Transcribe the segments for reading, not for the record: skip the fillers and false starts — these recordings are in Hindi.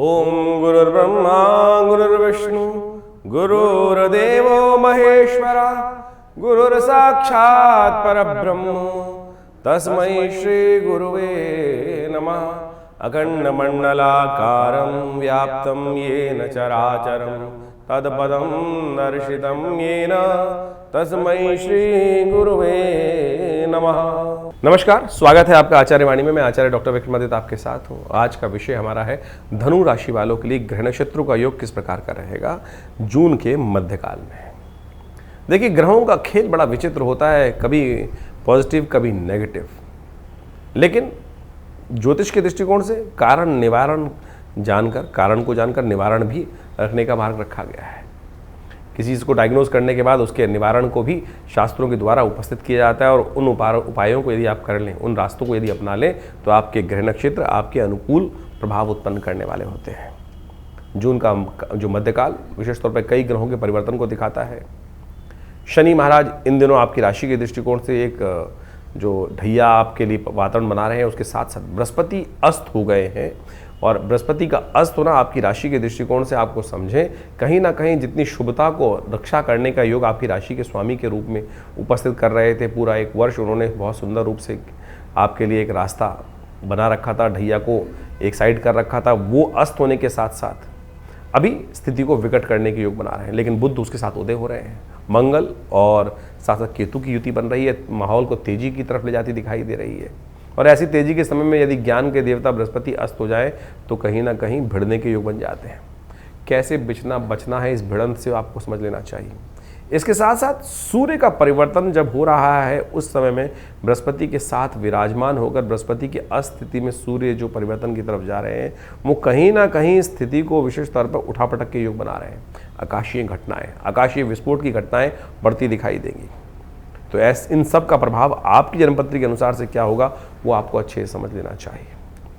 ओम गुरुर्ब्रह्मा गुरुर्विष्णु गुरुर्देवो महेश्वरा गुरुर्साक्षात् परब्रह्म तस्मै श्री गुरुवे नमः। अखंडमंडलाकारं व्याप्तं येन चराचरं तत्पदं दर्शितं येन तस्मै श्री गुरुवे नमः। नमस्कार, स्वागत है आपका आचार्य वाणी में। मैं आचार्य डॉक्टर विक्रमादित्य आपके साथ हूँ। आज का विषय हमारा है धनु राशि वालों के लिए ग्रह नक्षत्रों का योग किस प्रकार का रहेगा जून के मध्यकाल में। देखिए, ग्रहों का खेल बड़ा विचित्र होता है, कभी पॉजिटिव कभी नेगेटिव, लेकिन ज्योतिष के दृष्टिकोण से कारण निवारण जानकर, कारण को जानकर निवारण भी रखने का मार्ग रखा गया है। किसी चीज़ को डायग्नोज करने के बाद उसके निवारण को भी शास्त्रों के द्वारा उपस्थित किया जाता है, और उन उपायों को यदि आप कर लें, उन रास्तों को यदि अपना लें, तो आपके ग्रह नक्षत्र आपके अनुकूल प्रभाव उत्पन्न करने वाले होते हैं। जून का जो मध्यकाल विशेष तौर पर कई ग्रहों के परिवर्तन को दिखाता है। शनि महाराज इन दिनों आपकी राशि के दृष्टिकोण से एक जो ढैया आपके लिए वातावरण बना रहे हैं, उसके साथ साथ बृहस्पति अस्त हो गए हैं, और बृहस्पति का अस्त होना आपकी राशि के दृष्टिकोण से आपको समझें कहीं ना कहीं जितनी शुभता को रक्षा करने का योग आपकी राशि के स्वामी के रूप में उपस्थित कर रहे थे, पूरा एक वर्ष उन्होंने बहुत सुंदर रूप से आपके लिए एक रास्ता बना रखा था, ढैया को एक साइड कर रखा था। वो अस्त होने के साथ साथ अभी स्थिति को विकट करने के योग बना रहे हैं, लेकिन बुध उसके साथ उदय हो रहे हैं। मंगल और साथ साथ केतु की युति बन रही है, माहौल को तेजी की तरफ ले जाती दिखाई दे रही है। और ऐसी तेजी के समय में यदि ज्ञान के देवता बृहस्पति अस्त हो जाए तो कहीं ना कहीं भिड़ने के योग बन जाते हैं। कैसे बचना है इस भिड़ंत से आपको समझ लेना चाहिए। इसके साथ साथ सूर्य का परिवर्तन जब हो रहा है, उस समय में बृहस्पति के साथ विराजमान होकर बृहस्पति की अस्थिति में सूर्य जो परिवर्तन की तरफ जा रहे हैं, वो कहीं ना कहीं स्थिति को विशेष तौर पर उठापटक के योग बना रहे हैं। आकाशीय घटनाएं, आकाशीय विस्फोट की घटनाएं बढ़ती दिखाई देंगी। तो इन सब का प्रभाव आपकी जन्मपत्री के अनुसार से क्या होगा वो आपको अच्छे से समझ लेना चाहिए।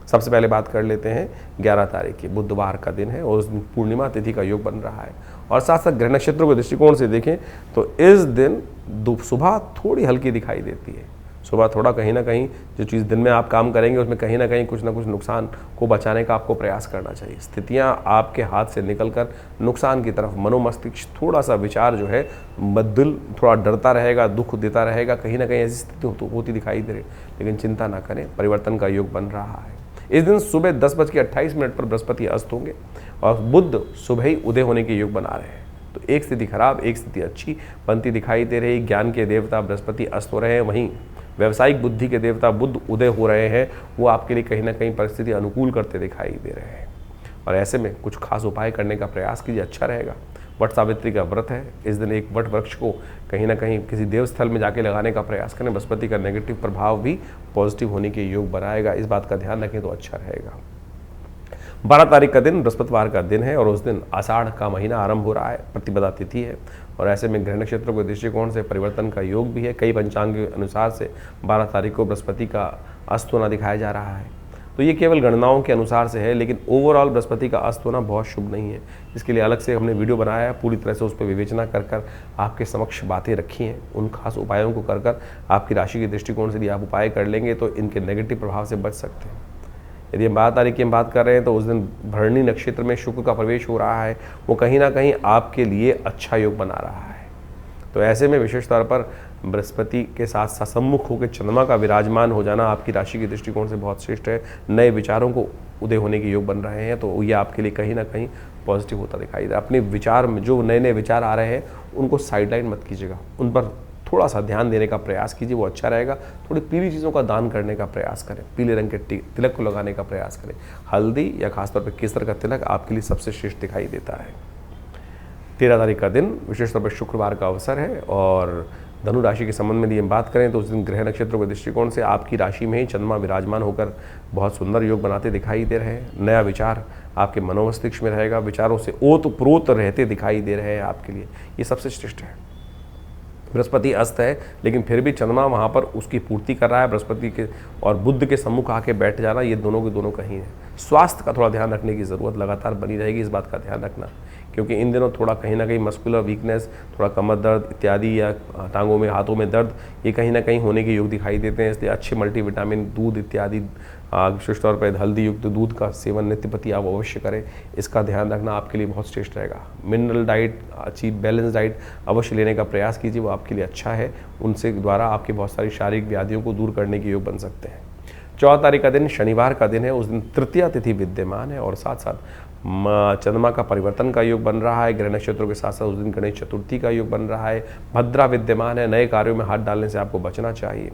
सबसे पहले बात कर लेते हैं 11 तारीख की, बुधवार का दिन है और उस दिन पूर्णिमा तिथि का योग बन रहा है। और साथ साथ ग्रह नक्षत्रों के दृष्टिकोण से देखें तो इस दिन सुबह थोड़ी हल्की दिखाई देती है। सुबह थोड़ा कहीं ना कहीं जो चीज़ दिन में आप काम करेंगे उसमें कहीं ना कहीं कुछ ना कुछ नुकसान को बचाने का आपको प्रयास करना चाहिए। स्थितियां आपके हाथ से निकलकर नुकसान की तरफ, मनोमस्तिष्क थोड़ा सा विचार जो है, दिल थोड़ा डरता रहेगा, दुख देता रहेगा, कहीं ना कहीं ऐसी स्थिति होती दिखाई दे रही। लेकिन चिंता ना करें, परिवर्तन का योग बन रहा है। इस दिन सुबह 10:28 पर बृहस्पति अस्त होंगे और बुध सुबह ही उदय होने के योग बना रहे हैं। तो एक स्थिति खराब, एक स्थिति अच्छी बनती दिखाई दे रही। ज्ञान के देवता बृहस्पति अस्त हो रहे हैं, वहीं व्यावसायिक बुद्धि के देवता बुध उदय हो रहे हैं। वो आपके लिए कहीं ना कहीं परिस्थिति अनुकूल करते दिखाई दे रहे हैं। और ऐसे में कुछ खास उपाय करने का प्रयास कीजिए, अच्छा रहेगा। वट सावित्री का व्रत है, इस दिन एक वट वृक्ष को कहीं ना कहीं किसी देवस्थल में जाके लगाने का प्रयास करें। बृहस्पति का नेगेटिव प्रभाव भी पॉजिटिव होने के योग बनाएगा, इस बात का ध्यान रखें तो अच्छा रहेगा। 12 तारीख का दिन बृहस्पतिवार का दिन है और उस दिन आषाढ़ का महीना आरंभ हो रहा है, प्रतिपदा तिथि है। और ऐसे में ग्रह नक्षत्रों के दृष्टिकोण से परिवर्तन का योग भी है। कई पंचांग के अनुसार से 12 तारीख को बृहस्पति का अस्त होना दिखाया जा रहा है। तो ये केवल गणनाओं के अनुसार से है, लेकिन ओवरऑल बृहस्पति का अस्त होना बहुत शुभ नहीं है। इसके लिए अलग से हमने वीडियो बनाया है, पूरी तरह से उस पर विवेचना कर आपके समक्ष बातें रखी हैं। उन खास उपायों को कर आपकी राशि के दृष्टिकोण से यदि आप उपाय कर लेंगे तो इनके नेगेटिव प्रभाव से बच सकते हैं। यदि हम 12 तारीख की हम बात कर रहे हैं तो उस दिन भरणी नक्षत्र में शुक्र का प्रवेश हो रहा है, वो कहीं ना कहीं आपके लिए अच्छा योग बना रहा है। तो ऐसे में विशेष तौर पर बृहस्पति के साथ सम्मुख होकर चंद्रमा का विराजमान हो जाना आपकी राशि के दृष्टिकोण से बहुत श्रेष्ठ है। नए विचारों को उदय होने के योग बन रहे हैं, तो ये आपके लिए कहीं ना कहीं पॉजिटिव होता दिखाई दे रहा है। अपने विचार में जो नए नए विचार आ रहे हैं उनको साइडलाइन मत कीजिएगा, उन पर थोड़ा सा ध्यान देने का प्रयास कीजिए, वो अच्छा रहेगा। थोड़ी पीली चीज़ों का दान करने का प्रयास करें, पीले रंग के तिलक को लगाने का प्रयास करें। हल्दी या खासतौर पर केसर का तिलक आपके लिए सबसे श्रेष्ठ दिखाई देता है। 13 तारीख का दिन विशेष तौर पर शुक्रवार का अवसर है और धनु राशि के संबंध में यदि हम बात करें तो उस दिन ग्रह नक्षत्रों के दृष्टिकोण से आपकी राशि में ही चंद्रमा विराजमान होकर बहुत सुंदर योग बनाते दिखाई दे रहे हैं। नया विचार आपके मनोमस्तिष्क में रहेगा, विचारों से ओतप्रोत रहते दिखाई दे रहे हैं आपके लिए, ये सबसे श्रेष्ठ है। बृहस्पति अस्त है, लेकिन फिर भी चंद्रमा वहाँ पर उसकी पूर्ति कर रहा है। बृहस्पति के और बुध के सम्मुख आके बैठ जाना, ये दोनों के दोनों कहीं है। स्वास्थ्य का थोड़ा ध्यान रखने की ज़रूरत लगातार बनी रहेगी, इस बात का ध्यान रखना, क्योंकि इन दिनों थोड़ा कहीं ना कहीं मस्कुलर वीकनेस, थोड़ा कमर दर्द इत्यादि या टांगों में हाथों में दर्द, ये कहीं ना कहीं होने के योग दिखाई देते हैं। इसलिए अच्छे मल्टीविटामिन, दूध इत्यादि विशेष तौर पर हल्दी युक्त दूध का सेवन नित्यप्रति आप अवश्य करें, इसका ध्यान रखना आपके लिए बहुत श्रेष्ठ रहेगा। मिनरल डाइट, अच्छी बैलेंस डाइट अवश्य लेने का प्रयास कीजिए, वो आपके लिए अच्छा है। उनसे द्वारा आपकी बहुत सारी शारीरिक व्याधियों को दूर करने के योग बन सकते हैं। 14 तारीख का दिन शनिवार का दिन है, उस दिन तृतीया तिथि विद्यमान है और साथ साथ चंद्रमा का परिवर्तन का योग बन रहा है। ग्रह नक्षत्रों के साथ साथ उस दिन गणेश चतुर्थी का योग बन रहा है। भद्रा विद्यमान है, नए कार्यों में हाथ डालने से आपको बचना चाहिए।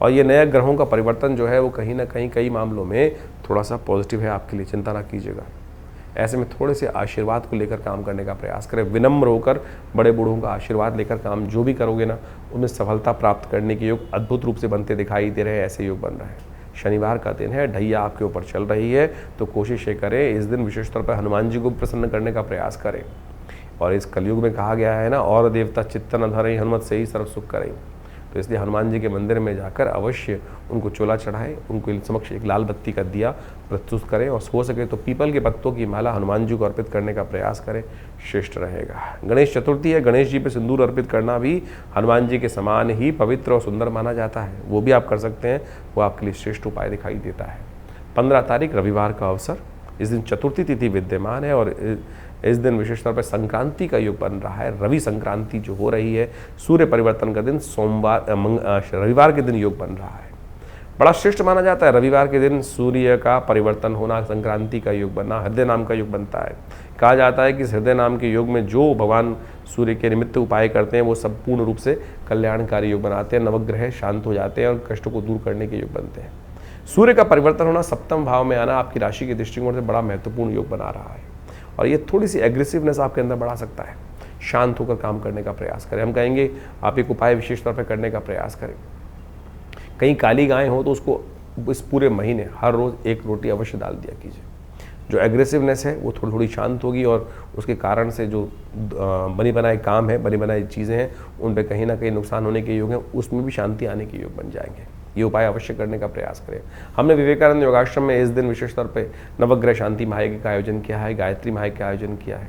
और ये नए ग्रहों का परिवर्तन जो है वो कहीं ना कहीं कई मामलों में थोड़ा सा पॉजिटिव है आपके लिए, चिंता ना कीजिएगा। ऐसे में थोड़े से आशीर्वाद को लेकर काम करने का प्रयास करें, विनम्र होकर बड़े बूढ़ों का आशीर्वाद लेकर काम जो भी करोगे ना, उनमें सफलता प्राप्त करने के योग अद्भुत रूप से बनते दिखाई दे रहे हैं। ऐसे योग बन रहे हैं। शनिवार का दिन है, ढैया आपके ऊपर चल रही है, तो कोशिश ये करें इस दिन विशेष तौर पर हनुमान जी को प्रसन्न करने का प्रयास करें। और इस कलयुग में कहा गया है ना, और देवता चित्त न धरें, हनुमत से ही सर्व सुख करें। तो इसलिए हनुमान जी के मंदिर में जाकर अवश्य उनको चोला चढ़ाएं, उनको समक्ष एक लाल बत्ती का दिया प्रस्तुत करें और हो सके तो पीपल के पत्तों की माला हनुमान जी को अर्पित करने का प्रयास करें, श्रेष्ठ रहेगा। गणेश चतुर्थी है, गणेश जी पे सिंदूर अर्पित करना भी हनुमान जी के समान ही पवित्र और सुंदर माना जाता है, वो भी आप कर सकते हैं, वो आपके लिए श्रेष्ठ उपाय दिखाई देता है। 15 तारीख रविवार का अवसर, इस दिन चतुर्थी तिथि विद्यमान है और इस दिन विशेष तौर पर संक्रांति का योग बन रहा है। रवि संक्रांति जो हो रही है, सूर्य परिवर्तन का दिन रविवार के दिन योग बन रहा है। बड़ा श्रेष्ठ माना जाता है रविवार के दिन सूर्य का परिवर्तन होना, संक्रांति का योग बनना, हृदय नाम का योग बनता है। कहा जाता है कि हृदय नाम के योग में जो भगवान सूर्य के निमित्त उपाय करते हैं वो सब पूर्ण रूप से कल्याणकारी योग बनाते हैं, नवग्रह शांत हो जाते हैं और कष्टों को दूर करने के योग बनते हैं। सूर्य का परिवर्तन होना, सप्तम भाव में आना आपकी राशि के दृष्टिकोण से बड़ा महत्वपूर्ण योग बना रहा है और ये थोड़ी सी एग्रेसिवनेस आपके अंदर बढ़ा सकता है। शांत होकर काम करने का प्रयास करें। हम कहेंगे आप एक उपाय विशेष तौर पर करने का प्रयास करें। कहीं काली गाय हो तो उसको इस पूरे महीने हर रोज़ एक रोटी अवश्य डाल दिया कीजिए। जो एग्रेसिवनेस है वो थोड़ी थोड़ी शांत होगी और उसके कारण से जो बनी बनाए काम है, बनी बनाई चीज़ें हैं, उन पर कहीं ना कहीं नुकसान होने के योग हैं, उसमें भी शांति आने के योग बन जाएंगे। ये उपाय अवश्य करने का प्रयास करें। हमने विवेकानंद योगाश्रम में इस दिन विशेष तौर पे नवग्रह शांति महायज्ञ का आयोजन किया है, गायत्री महायज्ञ का आयोजन किया है,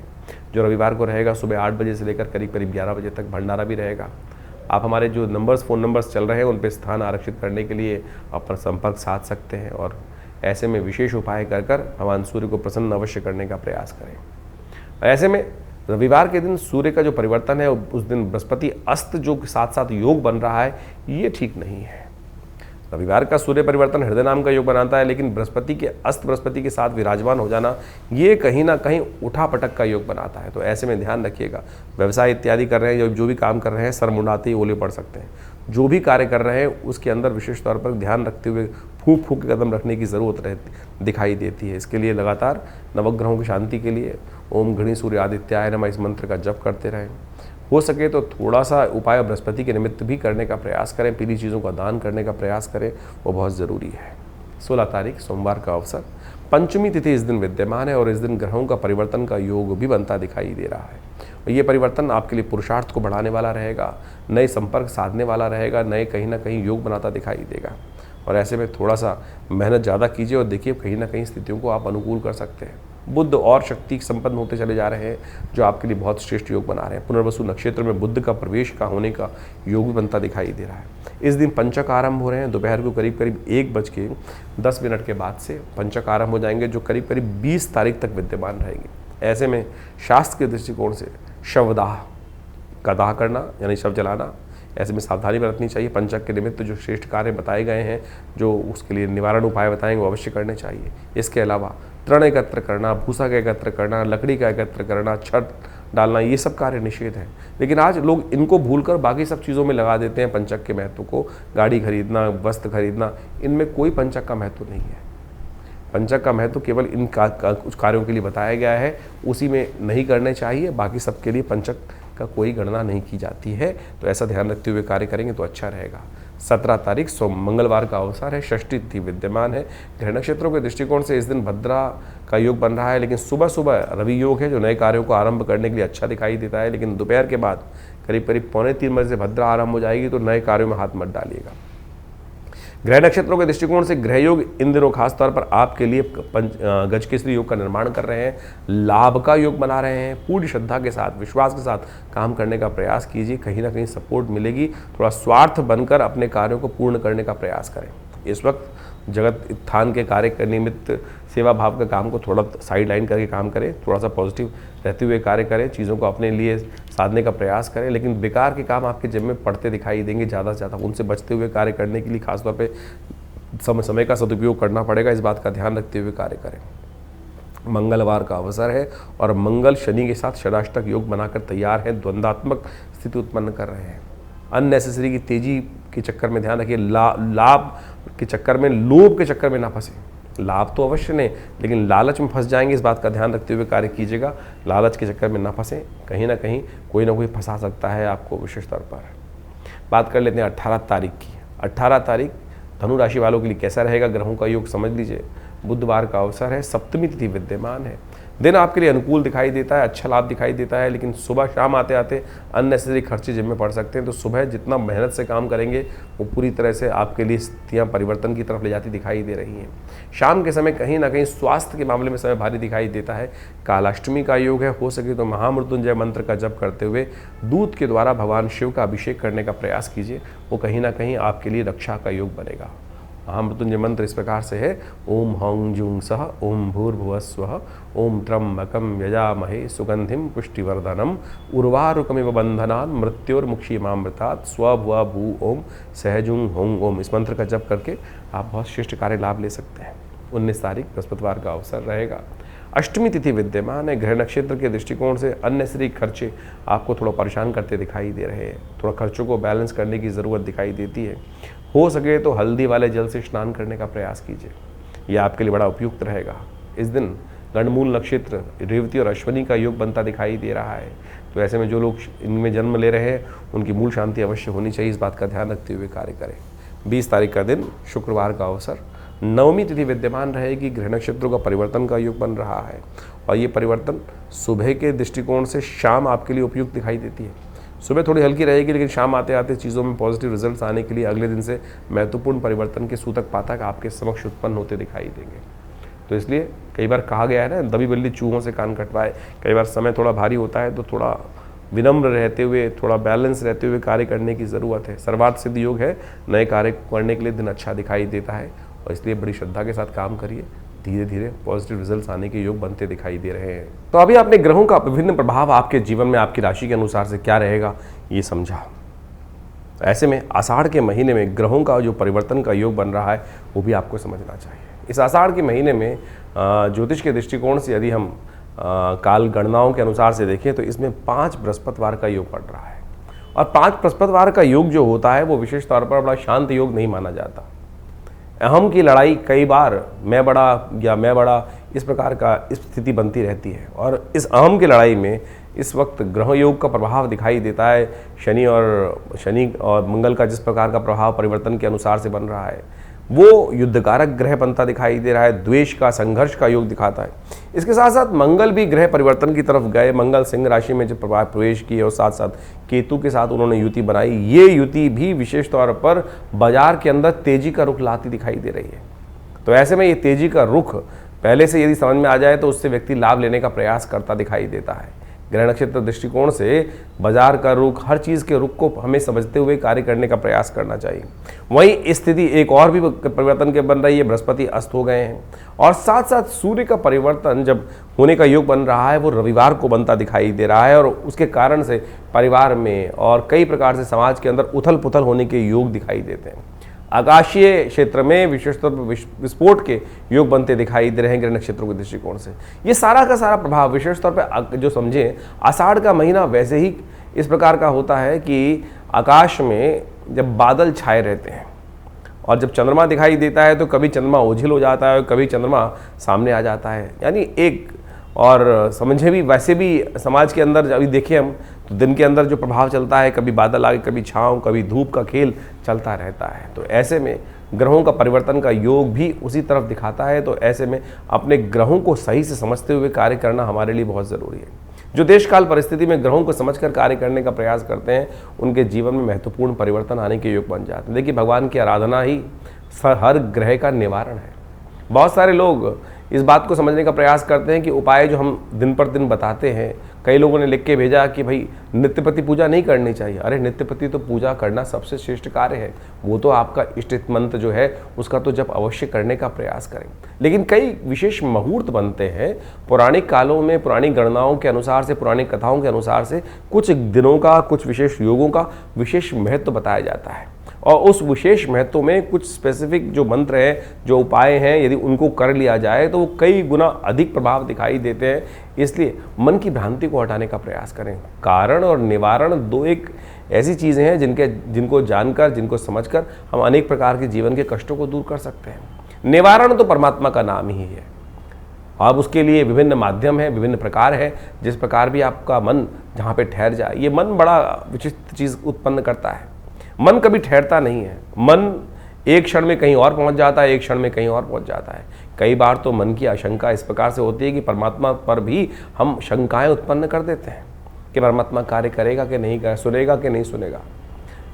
जो रविवार को रहेगा। सुबह 8 बजे से लेकर करीब करीब 11 बजे तक भंडारा भी रहेगा। आप हमारे जो फ़ोन नंबर्स चल रहे हैं उन पर स्थान आरक्षित करने के लिए अपना संपर्क साध सकते हैं और ऐसे में विशेष उपाय कर भगवान सूर्य को प्रसन्न अवश्य करने का प्रयास करें। ऐसे में रविवार के दिन सूर्य का जो परिवर्तन है, उस दिन बृहस्पति अस्त जो साथ साथ योग बन रहा है, ये ठीक नहीं है। रविवार का सूर्य परिवर्तन हृदय नाम का योग बनाता है, लेकिन बृहस्पति के अस्त बृहस्पति के साथ विराजमान हो जाना ये कहीं ना कहीं उठा पटक का योग बनाता है। तो ऐसे में ध्यान रखिएगा। व्यवसाय इत्यादि कर रहे हैं, जो भी काम कर रहे हैं, सर मुंडाते ही ओले पड़ सकते हैं। जो भी कार्य कर रहे हैं उसके अंदर विशेष तौर पर ध्यान रखते हुए फूंक फूंक के कदम रखने की ज़रूरत दिखाई देती है। इसके लिए लगातार नवग्रहों की शांति के लिए ओम घृणी सूर्य आदित्याय नमः इस मंत्र का जप करते रहें। हो सके तो थोड़ा सा उपाय बृहस्पति के निमित्त भी करने का प्रयास करें, पीली चीज़ों का दान करने का प्रयास करें, वो बहुत ज़रूरी है। 16 तारीख सोमवार का अवसर, पंचमी तिथि इस दिन विद्यमान है और इस दिन ग्रहों का परिवर्तन का योग भी बनता दिखाई दे रहा है। और ये परिवर्तन आपके लिए पुरुषार्थ को बढ़ाने वाला रहेगा, नए संपर्क साधने वाला रहेगा, नए कहीं ना कहीं योग बनाता दिखाई देगा। और ऐसे में थोड़ा सा मेहनत ज़्यादा कीजिए और देखिए कहीं ना कहीं स्थितियों को आप अनुकूल कर सकते हैं। बुध और शक्ति संपन्न होते चले जा रहे हैं, जो आपके लिए बहुत श्रेष्ठ योग बना रहे हैं। पुनर्वसु नक्षत्र में बुध का प्रवेश का होने का योग भी बनता दिखाई दे रहा है। इस दिन पंचक आरंभ हो रहे हैं। दोपहर को करीब करीब 1:10 के बाद से पंचक आरंभ हो जाएंगे, जो करीब करीब 20 तारीख तक विद्यमान रहेंगे। ऐसे में शास्त्र के दृष्टिकोण से शवदाह का दाह करना यानी शव जलाना, ऐसे में सावधानी बरतनी चाहिए। पंचक के निमित्त जो श्रेष्ठ कार्य बताए गए हैं, जो उसके लिए निवारण उपाय बताएंगे, वो अवश्य करने चाहिए। इसके अलावा तृण एकत्र करना, भूसा का एकत्र करना, लकड़ी का एकत्र करना, छत डालना, ये सब कार्य निषेध है। लेकिन आज लोग इनको भूलकर बाकी सब चीज़ों में लगा देते हैं पंचक के महत्व को। गाड़ी खरीदना, वस्त्र खरीदना, इनमें कोई पंचक का महत्व नहीं है। पंचक का महत्व केवल इन कुछ कार्यों के लिए बताया गया है, उसी में नहीं करने चाहिए। बाकी सबके लिए पंचक का कोई गणना नहीं की जाती है। तो ऐसा ध्यान रखते हुए कार्य करेंगे तो अच्छा रहेगा। 17 तारीख मंगलवार का अवसर है, षष्ठी तिथि विद्यमान है। ग्रह नक्षत्रों के दृष्टिकोण से इस दिन भद्रा का योग बन रहा है, लेकिन सुबह सुबह रवि योग है, जो नए कार्यों को आरंभ करने के लिए अच्छा दिखाई देता है। लेकिन दोपहर के बाद करीब करीब 2:45 बजे से भद्रा आरंभ हो जाएगी, तो नए कार्यों में हाथ मत डालिएगा। ग्रह नक्षत्रों के दृष्टिकोण से ग्रह योग इन दिनों खास तौर पर आपके लिए गजकेसरी योग का निर्माण कर रहे हैं, लाभ का योग बना रहे हैं। पूरी श्रद्धा के साथ, विश्वास के साथ काम करने का प्रयास कीजिए, कहीं ना कहीं सपोर्ट मिलेगी। थोड़ा स्वार्थ बनकर अपने कार्यों को पूर्ण करने का प्रयास करें। इस वक्त जगत उत्थान के कार्य के निमित्त सेवा भाव का काम को थोड़ा साइड लाइन करके काम करें, थोड़ा सा पॉजिटिव रहते हुए कार्य करें, चीज़ों को अपने लिए साधने का प्रयास करें। लेकिन बेकार के काम आपके जेब में पड़ते दिखाई देंगे ज़्यादा से ज़्यादा, उनसे बचते हुए कार्य करने के लिए खासतौर पे समय का सदुपयोग करना पड़ेगा। इस बात का ध्यान रखते हुए कार्य करें। मंगलवार का अवसर है और मंगल शनि के साथ षडाष्टक योग बनाकर तैयार है, द्वंद्वात्मक स्थिति उत्पन्न कर रहे हैं। अननेसेसरी की तेजी के चक्कर में ध्यान रखिए, लाभ के चक्कर में, लोभ के चक्कर में ना फंसे। लाभ तो अवश्य नहीं, लेकिन लालच में फंस जाएंगे, इस बात का ध्यान रखते हुए कार्य कीजिएगा। लालच के चक्कर में ना फंसे, कहीं ना कहीं कोई ना कोई फंसा सकता है आपको विशेष तौर पर। बात कर लेते हैं 18 तारीख की। 18 तारीख धनु राशि वालों के लिए कैसा रहेगा, ग्रहों का योग समझ लीजिए। बुधवार का अवसर है, सप्तमी तिथि विद्यमान है। दिन आपके लिए अनुकूल दिखाई देता है, अच्छा लाभ दिखाई देता है, लेकिन सुबह शाम आते आते अननेसेसरी खर्चे जिम्मे पड़ सकते हैं। तो सुबह जितना मेहनत से काम करेंगे वो पूरी तरह से आपके लिए स्थितियाँ परिवर्तन की तरफ ले जाती दिखाई दे रही हैं। शाम के समय कहीं ना कहीं स्वास्थ्य के मामले में समय भारी दिखाई देता है। कालाष्टमी का योग है, हो सके तो महामृत्युंजय मंत्र का जप करते हुए दूध के द्वारा भगवान शिव का अभिषेक करने का प्रयास कीजिए, वो कहीं ना कहीं आपके लिए रक्षा का योग बनेगा। महामृत्युंजय मंत्र इस प्रकार से है, ओम हौं जूं सह ओम भूर्भुवस्वः ओम त्र्यंबकं यजामहे सुगंधिं पुष्टिवर्धनम उर्वारुकमिव बंधनान् मृत्योर्मुक्षीमामृतात् स्वभुव भू ओम सहजुं हों ओम। इस मंत्र का जप करके आप बहुत श्रेष्ठ कार्य लाभ ले सकते हैं। 19 तारीख बृहस्पतिवार का अवसर रहेगा। अष्टमी तिथि विद्यमान है। ग्रह नक्षत्र के दृष्टिकोण से अननेसेसरी खर्चे आपको थोड़ा परेशान करते दिखाई दे रहे हैं। थोड़ा खर्चों को बैलेंस करने की ज़रूरत दिखाई देती है। हो सके तो हल्दी वाले जल से स्नान करने का प्रयास कीजिए, यह आपके लिए बड़ा उपयुक्त रहेगा। इस दिन गणमूल नक्षत्र रेवती और अश्वनी का योग बनता दिखाई दे रहा है। तो ऐसे में जो लोग इनमें जन्म ले रहे हैं उनकी मूल शांति अवश्य होनी चाहिए, इस बात का ध्यान रखते हुए कार्य करें। 20 तारीख का दिन शुक्रवार का अवसर, नवमी तिथि विद्यमान रहेगी। ग्रह नक्षत्रों का परिवर्तन का योग बन रहा है और ये परिवर्तन सुबह के दृष्टिकोण से शाम आपके लिए उपयुक्त दिखाई देती है। सुबह थोड़ी हल्की रहेगी, लेकिन शाम आते आते चीज़ों में पॉजिटिव रिजल्ट्स आने के लिए अगले दिन से महत्वपूर्ण परिवर्तन के सूतक पातक आपके समक्ष उत्पन्न होते दिखाई देंगे। तो इसलिए कई बार कहा गया है ना, दबी बल्ली चूहों से कान कटवाए। कई बार समय थोड़ा भारी होता है, तो थोड़ा विनम्र रहते हुए, थोड़ा बैलेंस रहते हुए कार्य करने की ज़रूरत है। सर्वार्थ सिद्ध योग है, नए कार्य करने के लिए दिन अच्छा दिखाई देता है और इसलिए बड़ी श्रद्धा के साथ काम करिए। धीरे धीरे पॉजिटिव रिजल्ट्स आने के योग बनते दिखाई दे रहे हैं। तो अभी आपने ग्रहों का विभिन्न प्रभाव आपके जीवन में आपकी राशि के अनुसार से क्या रहेगा ये समझा। ऐसे में आषाढ़ के महीने में ग्रहों का जो परिवर्तन का योग बन रहा है वो भी आपको समझना चाहिए। इस आषाढ़ के महीने में ज्योतिष के दृष्टिकोण से यदि हम काल गणनाओं के अनुसार से देखें तो इसमें 5 बृहस्पतिवार का योग पड़ रहा है। और 5 बृहस्पतिवार का योग जो होता है वो विशेष तौर पर बड़ा शांत योग नहीं माना जाता। अहम की लड़ाई कई बार मैं बड़ा इस प्रकार का स्थिति बनती रहती है और इस अहम की लड़ाई में इस वक्त ग्रह योग का प्रभाव दिखाई देता है। शनि और मंगल का जिस प्रकार का प्रभाव परिवर्तन के अनुसार से बन रहा है वो युद्धकारक ग्रह बनता दिखाई दे रहा है, द्वेष का, संघर्ष का योग दिखाता है। इसके साथ साथ मंगल भी ग्रह परिवर्तन की तरफ गए। मंगल सिंह राशि में जब प्रवेश किए और साथ साथ केतु के साथ उन्होंने युति बनाई। ये युति भी विशेष तौर पर बाजार के अंदर तेजी का रुख लाती दिखाई दे रही है। तो ऐसे में ये तेजी का रुख पहले से यदि समझ में आ जाए तो उससे व्यक्ति लाभ लेने का प्रयास करता दिखाई देता है। ग्रह नक्षत्र दृष्टिकोण से बाजार का रुख, हर चीज़ के रुख को हमें समझते हुए कार्य करने का प्रयास करना चाहिए। वहीं स्थिति एक और भी परिवर्तन के बन रही है, बृहस्पति अस्त हो गए हैं और साथ साथ सूर्य का परिवर्तन जब होने का योग बन रहा है वो रविवार को बनता दिखाई दे रहा है और उसके कारण से परिवार में और कई प्रकार से समाज के अंदर उथल पुथल होने के योग दिखाई देते हैं। आकाशीय क्षेत्र में विशेषतौर पर विस्फोट के योग बनते दिखाई दे रहे हैं ग्रह नक्षत्रों के दृष्टिकोण से। ये सारा का सारा प्रभाव विशेष तौर पर जो समझें, आषाढ़ का महीना वैसे ही इस प्रकार का होता है कि आकाश में जब बादल छाए रहते हैं और जब चंद्रमा दिखाई देता है तो कभी चंद्रमा ओझिल हो जाता है और कभी चंद्रमा सामने आ जाता है। यानी एक और समझे भी वैसे भी समाज के अंदर अभी देखें हम तो दिन के अंदर जो प्रभाव चलता है, कभी बादल आगे, कभी छाँव, कभी धूप का खेल चलता रहता है। तो ऐसे में ग्रहों का परिवर्तन का योग भी उसी तरफ दिखाता है। तो ऐसे में अपने ग्रहों को सही से समझते हुए कार्य करना हमारे लिए बहुत ज़रूरी है। जो देशकाल परिस्थिति में ग्रहों को समझकर कार्य करने का प्रयास करते हैं उनके जीवन में महत्वपूर्ण परिवर्तन आने के योग बन जाते हैं। देखिए, भगवान की आराधना ही हर ग्रह का निवारण है। बहुत सारे लोग इस बात को समझने का प्रयास करते हैं कि उपाय जो हम दिन पर दिन बताते हैं, कई लोगों ने लिख के भेजा कि भाई नित्यपति पूजा नहीं करनी चाहिए। अरे नित्यपति तो पूजा करना सबसे श्रेष्ठ कार्य है, वो तो आपका इष्ट मंत्र जो है उसका तो जब अवश्य करने का प्रयास करें। लेकिन कई विशेष मुहूर्त बनते हैं पौराणिक कालों में, पुरानी गणनाओं के अनुसार से, पुरानी कथाओं के अनुसार से कुछ दिनों का, कुछ विशेष योगों का विशेष महत्व बताया जाता है और उस विशेष महत्व में कुछ स्पेसिफिक जो मंत्र है, जो उपाय हैं, यदि उनको कर लिया जाए तो वो कई गुना अधिक प्रभाव दिखाई देते हैं। इसलिए मन की भ्रांति को हटाने का प्रयास करें। कारण और निवारण दो एक ऐसी चीज़ें हैं जिनको जानकर, जिनको समझकर हम अनेक प्रकार के जीवन के कष्टों को दूर कर सकते हैं। निवारण तो परमात्मा का नाम ही है। अब उसके लिए विभिन्न माध्यम हैं, विभिन्न प्रकार है। जिस प्रकार भी आपका मन जहाँ पे ठहर जाए, ये मन बड़ा विचित्र चीज़ उत्पन्न करता है। मन कभी ठहरता नहीं है। मन एक क्षण में कहीं और पहुंच जाता है, एक क्षण में कहीं और पहुंच जाता है। कई बार तो मन की आशंका इस प्रकार से होती है कि परमात्मा पर भी हम शंकाएं उत्पन्न कर देते हैं कि परमात्मा कार्य करेगा कि नहीं करेगा, सुनेगा कि नहीं सुनेगा।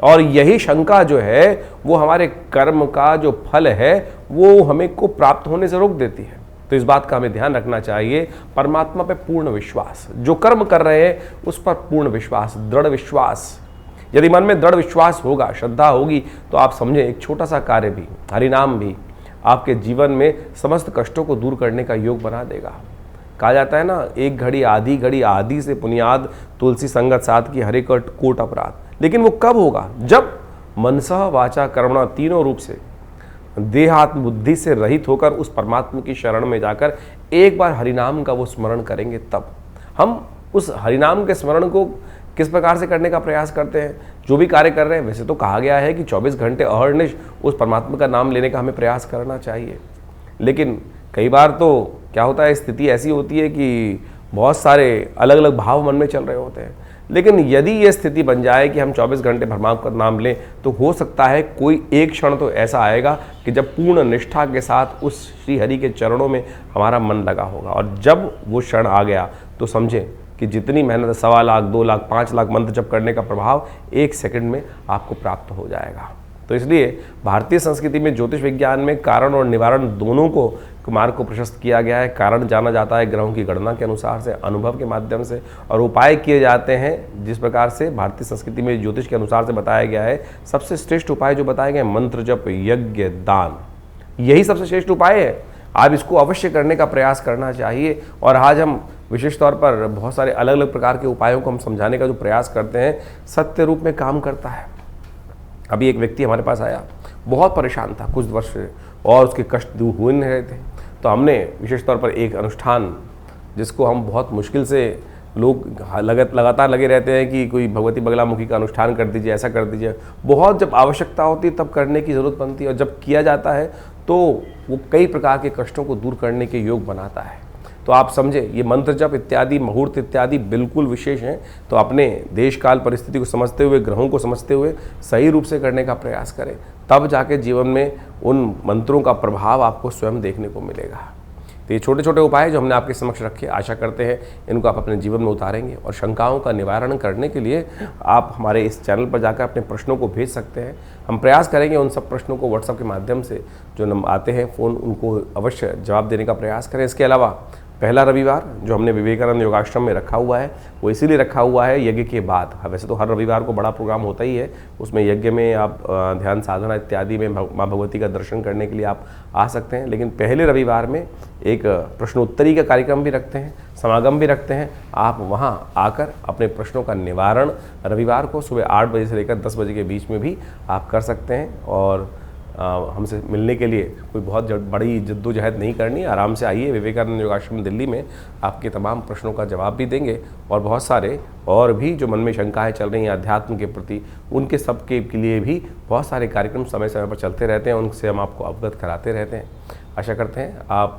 और यही शंका जो है वो हमारे कर्म का जो फल है वो हमें को प्राप्त होने से रोक देती है। तो इस बात का हमें ध्यान रखना चाहिए। परमात्मा पे पूर्ण विश्वास, जो कर्म कर रहे हैं उस पर पूर्ण विश्वास, दृढ़ विश्वास। यदि मन में दृढ़ विश्वास होगा, श्रद्धा होगी, तो आप समझें एक छोटा सा कार्य भी, हरिनाम भी आपके जीवन में समस्त कष्टों को दूर करने का योग बना देगा। कहा जाता है ना, एक घड़ी आदि से पुनियाद, तुलसी संगत साथ की हरे कोट अपराध। लेकिन वो कब होगा? जब मनसा वाचा कर्मणा तीनों रूप से देहात्म बुद्धि से रहित होकर उस परमात्मा की शरण में जाकर एक बार हरिनाम का वो स्मरण करेंगे। तब हम उस हरिनाम के स्मरण को किस प्रकार से करने का प्रयास करते हैं। जो भी कार्य कर रहे हैं, वैसे तो कहा गया है कि 24 घंटे अहर्निश उस परमात्मा का नाम लेने का हमें प्रयास करना चाहिए। लेकिन कई बार तो क्या होता है, स्थिति ऐसी होती है कि बहुत सारे अलग अलग भाव मन में चल रहे होते हैं। लेकिन यदि ये स्थिति बन जाए कि हम 24 घंटे परमात्मा का नाम लें, तो हो सकता है कोई एक क्षण तो ऐसा आएगा कि जब पूर्ण निष्ठा के साथ उस श्री हरि के चरणों में हमारा मन लगा होगा। और जब वो क्षण आ गया तो समझें कि जितनी मेहनत 1.25 लाख, 2 लाख, 5 लाख मंत्र जप करने का प्रभाव 1 सेकंड में आपको प्राप्त हो जाएगा। तो इसलिए भारतीय संस्कृति में ज्योतिष विज्ञान में कारण और निवारण दोनों को मार्ग को प्रशस्त किया गया है। कारण जाना जाता है ग्रहों की गणना के अनुसार से, अनुभव के माध्यम से, और उपाय किए जाते हैं जिस प्रकार से भारतीय संस्कृति में ज्योतिष के अनुसार से बताया गया है। सबसे श्रेष्ठ उपाय जो बताए गए, मंत्र जप, यज्ञ, दान, यही सबसे श्रेष्ठ उपाय है। आप इसको अवश्य करने का प्रयास करना चाहिए। और आज हम विशेष तौर पर बहुत सारे अलग अलग प्रकार के उपायों को हम समझाने का जो प्रयास करते हैं, सत्य रूप में काम करता है। अभी एक व्यक्ति हमारे पास आया, बहुत परेशान था कुछ वर्ष से, और उसके कष्ट दूर हो नहीं रहे थे। तो हमने विशेष तौर पर एक अनुष्ठान, जिसको हम बहुत मुश्किल से, लोग लगातार लगे रहते हैं कि कोई भगवती बगलामुखी का अनुष्ठान कर दीजिए, ऐसा कर दीजिए। बहुत जब आवश्यकता होती है तब करने की ज़रूरत बनती है, और जब किया जाता है तो वो कई प्रकार के कष्टों को दूर करने के योग बनाता है। तो आप समझे, ये मंत्र जप इत्यादि, मुहूर्त इत्यादि बिल्कुल विशेष हैं। तो अपने देश काल परिस्थिति को समझते हुए, ग्रहों को समझते हुए सही रूप से करने का प्रयास करें, तब जाके जीवन में उन मंत्रों का प्रभाव आपको स्वयं देखने को मिलेगा। तो ये छोटे छोटे उपाय जो हमने आपके समक्ष रखे, आशा करते हैं इनको आप अपने जीवन में उतारेंगे। और शंकाओं का निवारण करने के लिए आप हमारे इस चैनल पर जाकर अपने प्रश्नों को भेज सकते हैं। हम प्रयास करेंगे उन सब प्रश्नों को व्हाट्सएप के माध्यम से जो नंबर आते हैं फ़ोन, उनको अवश्य जवाब देने का प्रयास करें। इसके अलावा पहला रविवार जो हमने विवेकानंद योगाश्रम में रखा हुआ है, वो इसीलिए रखा हुआ है यज्ञ के बाद। वैसे तो हर रविवार को बड़ा प्रोग्राम होता ही है, उसमें यज्ञ में आप ध्यान साधना इत्यादि में माँ भगवती का दर्शन करने के लिए आप आ सकते हैं। लेकिन पहले रविवार में एक प्रश्नोत्तरी का कार्यक्रम भी रखते हैं, समागम भी रखते हैं। आप वहाँ आकर अपने प्रश्नों का निवारण रविवार को सुबह 8 बजे से लेकर 10 बजे के बीच में भी आप कर सकते हैं। और हमसे मिलने के लिए कोई बहुत बड़ी जद्दोजहद नहीं करनी, आराम से आइए। विवेकानंद योगाश्रम दिल्ली में आपके तमाम प्रश्नों का जवाब भी देंगे, और बहुत सारे और भी जो मन में शंकाएं चल रही हैं अध्यात्म के प्रति, उनके सबके लिए भी बहुत सारे कार्यक्रम समय समय पर चलते रहते हैं, उनसे हम आपको अवगत कराते रहते हैं। आशा करते हैं आप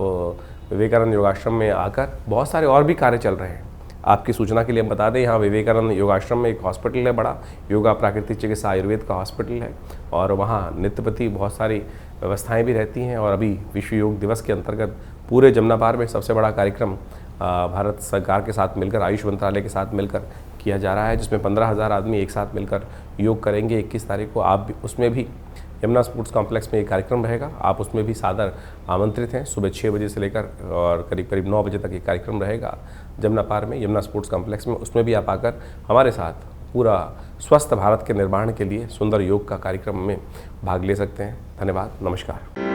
विवेकानंद योगाश्रम में आकर, बहुत सारे और भी कार्य चल रहे हैं। आपकी सूचना के लिए हम बता दें, यहाँ विवेकानंद योगाश्रम में एक हॉस्पिटल है बड़ा, योगा प्राकृतिक चिकित्सा आयुर्वेद का हॉस्पिटल है, और वहाँ नित्यप्रति बहुत सारी व्यवस्थाएं भी रहती हैं। और अभी विश्व योग दिवस के अंतर्गत पूरे जमुना पार में सबसे बड़ा कार्यक्रम भारत सरकार के साथ मिलकर, आयुष मंत्रालय के साथ मिलकर किया जा रहा है, जिसमें 15,000 आदमी एक साथ मिलकर योग करेंगे 21 तारीख को। आप भी उसमें भी यमुना स्पोर्ट्स कॉम्प्लेक्स में ये कार्यक्रम रहेगा, आप उसमें भी सादर आमंत्रित हैं। सुबह 6 बजे से लेकर और करीब करीब 9 बजे तक ये कार्यक्रम रहेगा जमुना पार में, यमुना स्पोर्ट्स कॉम्प्लेक्स में। उसमें भी आप आकर हमारे साथ पूरा स्वस्थ भारत के निर्माण के लिए सुंदर योग का कार्यक्रम में भाग ले सकते हैं। धन्यवाद, नमस्कार।